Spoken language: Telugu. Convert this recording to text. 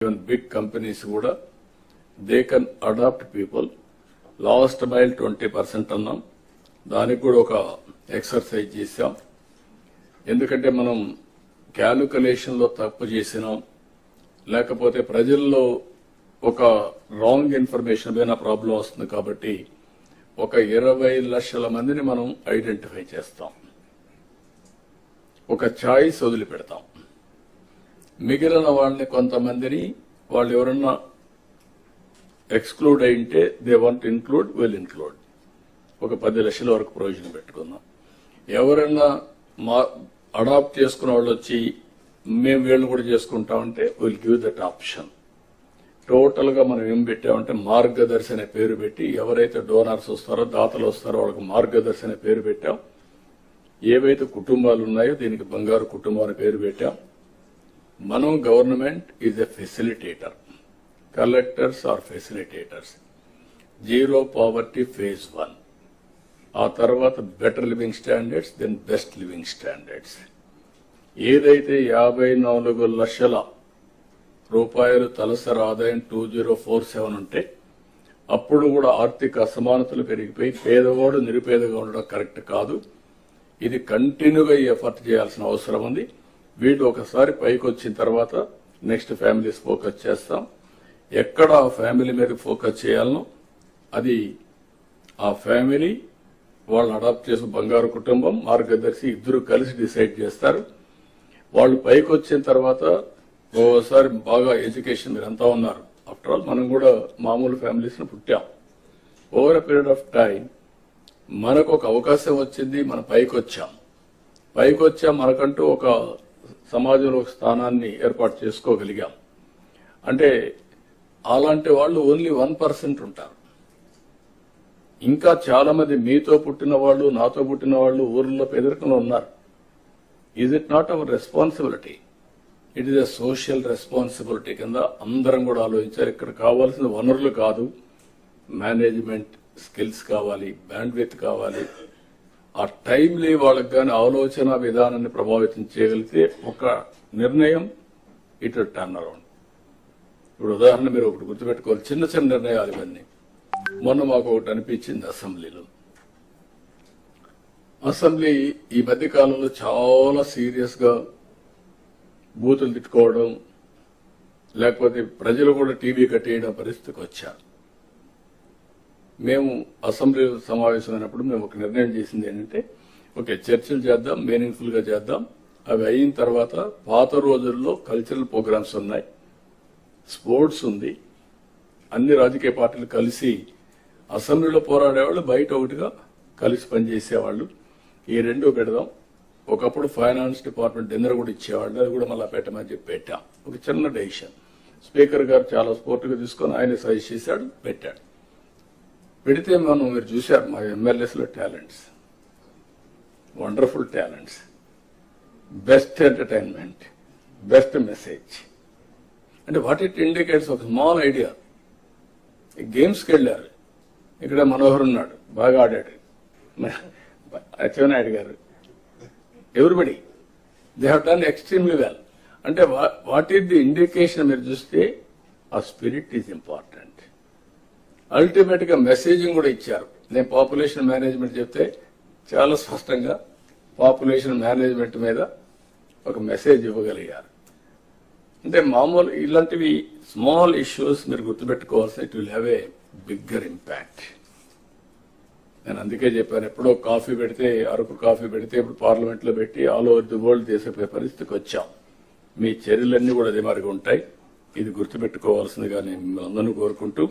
Even big companies కూడా they can adopt people. Last mile 20% అన్నాం. దానికి కూడా ఒక ఎక్సర్సైజ్ చేశాం. ఎందుకంటే మనం క్యాలిక్యులేషన్ లో తప్పు చేసినాం, లేకపోతే ప్రజల్లో ఒక రాంగ్ ఇన్ఫర్మేషన్ పైన ప్రాబ్లం వస్తుంది. కాబట్టి ఒక 20 లక్షల మందిని మనం ఐడెంటిఫై చేస్తాం, ఒక చాయిస్ వదిలిపెడతాం. మిగిలిన వాళ్ళని కొంతమందిని వాళ్ళు ఎవరన్నా ఎక్స్క్లూడ్ అయింటే they want include will include. ఒక 10 లక్షల వరకు ప్రొవిజన్ పెట్టుకుందాం. ఎవరన్నా అడాప్ట్ చేసుకున్న వాళ్ళు వచ్చి మేము వీళ్ళు కూడా చేసుకుంటామంటే will give that option. Total గా మనం ఏం పెట్టామంటే మార్గదర్శి అనే పేరు పెట్టి ఎవరైతే డోనర్స్ వస్తారో దాతలు వస్తారో వాళ్ళకి మార్గదర్శి అనే పేరు పెట్టాం. ఏవైతే కుటుంబాలు ఉన్నాయో దీనికి బంగారు కుటుంబం అనే పేరు పెట్టాం. మనం government is a facilitator, collectors are facilitators. Zero poverty phase 1, ఆ తర్వాత better living standards, then best living standards. ఏదైతే 54 లక్షల రూపాయలు తలసరి ఆదాయం 2047 ఉంటే అప్పుడు కూడా ఆర్థిక అసమానతలు పెరిగిపోయి పేదవాడు నిరుపేదగా ఉండడం కరెక్ట్ కాదు. ఇది కంటిన్యూగా ఎఫర్ట్ చేయాల్సిన అవసరం ఉంది. వీళ్ళు ఒకసారి పైకి వచ్చిన తర్వాత నెక్స్ట్ ఫ్యామిలీస్ ఫోకస్ చేస్తాం. ఎక్కడ ఆ ఫ్యామిలీ మీద ఫోకస్ చేయాలనో అది ఆ ఫ్యామిలీ వాళ్ళు అడాప్ట్ చేసిన బంగారు కుటుంబం మార్గదర్శి ఇద్దరు కలిసి డిసైడ్ చేస్తారు. వాళ్ళు పైకి వచ్చిన తర్వాత ఓసారి బాగా ఎడ్యుకేషన్ మీరు అంతా ఉన్నారు. ఆఫ్టర్ ఆల్ మనం కూడా మామూలు ఫ్యామిలీస్ ను పుట్టాం. Over a period of time మనకు ఒక అవకాశం వచ్చింది, మనం పైకి వచ్చాం. మనకంటూ ఒక సమాజంలో ఒక స్థానాన్ని ఏర్పాటు చేసుకోగలిగాం. అంటే అలాంటి వాళ్ళు ఓన్లీ 1% ఉంటారు. ఇంకా చాలా మంది మీతో పుట్టిన వాళ్ళు, నాతో పుట్టిన వాళ్ళు ఊర్లో పేదరికంలో ఉన్నారు. Is it not our responsibility? It is a social responsibility కింద అందరం కూడా ఆలోచించారు. ఇక్కడ కావాల్సిన వనరులు కాదు, మేనేజ్మెంట్ స్కిల్స్ కావాలి, బ్యాండ్విడ్త్ కావాలి. ఆ టైంలీ వాళ్ళకి కానీ ఆలోచన విధానాన్ని ప్రభావితం చేయగలిగితే ఒక నిర్ణయం ఇట్ టర్న్ అరౌండ్. ఇప్పుడు ఉదాహరణ మీరు ఒకటి గుర్తుపెట్టుకోవాలి, చిన్న చిన్న నిర్ణయాలు ఇవన్నీ. మొన్న మాకు ఒకటి అనిపించింది అసెంబ్లీ ఈ మధ్య కాలంలో చాలా సీరియస్ గా బూతులు తిట్టుకోవడం, లేకపోతే ప్రజలు కూడా టీవీ కట్టేయడం పరిస్థితికి వచ్చారు. మేము అసెంబ్లీ సమావేశమైనప్పుడు మేము ఒక నిర్ణయం చేసింది ఏంటంటే, ఓకే చర్చలు చేద్దాం, మీనింగ్ఫుల్ గా చేద్దాం. అవి అయిన తర్వాత పాత రోజుల్లో కల్చరల్ ప్రోగ్రామ్స్ ఉన్నాయి, స్పోర్ట్స్ ఉంది. అన్ని రాజకీయ పార్టీలు కలిసి అసెంబ్లీలో పోరాడేవాళ్ళు, బయట ఒకటిగా కలిసి పనిచేసేవాళ్ళు. ఈ రెండు పెడదాం. ఒకప్పుడు ఫైనాన్స్ డిపార్ట్మెంట్ డిన్నర్ కూడా ఇచ్చేవాళ్ళు, అది కూడా మళ్ళా పెట్టమని చెప్పి పెట్టాం. ఒక చిన్న డెసిషన్. స్పీకర్ గారు చాలా స్పోర్ట్ గా తీసుకొని ఆయన సజెస్ట్ చేశాడు, పెట్టాడు. పెడితే మీరు చూశారు మా ఎమ్మెల్యేస్ లో talents, wonderful talents, best entertainment, best message. అంటే వాట్ ఇట్ ఇండికేట్స్ ఒక స్మాల్ ఐడియా. గేమ్స్కి వెళ్ళారు. ఇక్కడ మనోహర్ ఉన్నాడు, బాగా ఆడాడు. అచ్చెన్నాయుడు గారు, everybody they have done extremely well. అంటే వాట్ ఈస్ ది ఇండికేషన్? మీరు చూస్తే ఆ స్పిరిట్ ఈజ్ ఇంపార్టెంట్. అల్టిమేట్ గా మెసేజింగ్ కూడా ఇచ్చారు. నేను పాపులేషన్ మేనేజ్మెంట్ చెప్తే చాలా స్పష్టంగా పాపులేషన్ మేనేజ్మెంట్ మీద ఒక మెసేజ్ ఇవ్వగలిగారు. అంటే మామూలు ఇలాంటివి స్మాల్ ఇష్యూస్ మీరు గుర్తుపెట్టుకోవాల్సిన, it will have a bigger impact. నేను అందుకే చెప్పాను, ఎప్పుడో కాఫీ పెడితే, అరకు కాఫీ పెడితే ఇప్పుడు పార్లమెంట్ లో పెట్టి ఆల్ ఓవర్ ది వరల్డ్ చేసే పరిస్థితికి వచ్చాం. మీ చర్యలన్నీ కూడా అదే మాదిరిగా ఉంటాయి. ఇది గుర్తుపెట్టుకోవాల్సిందిగా నేను మిమ్మల్ని అందరినీ కోరుకుంటూ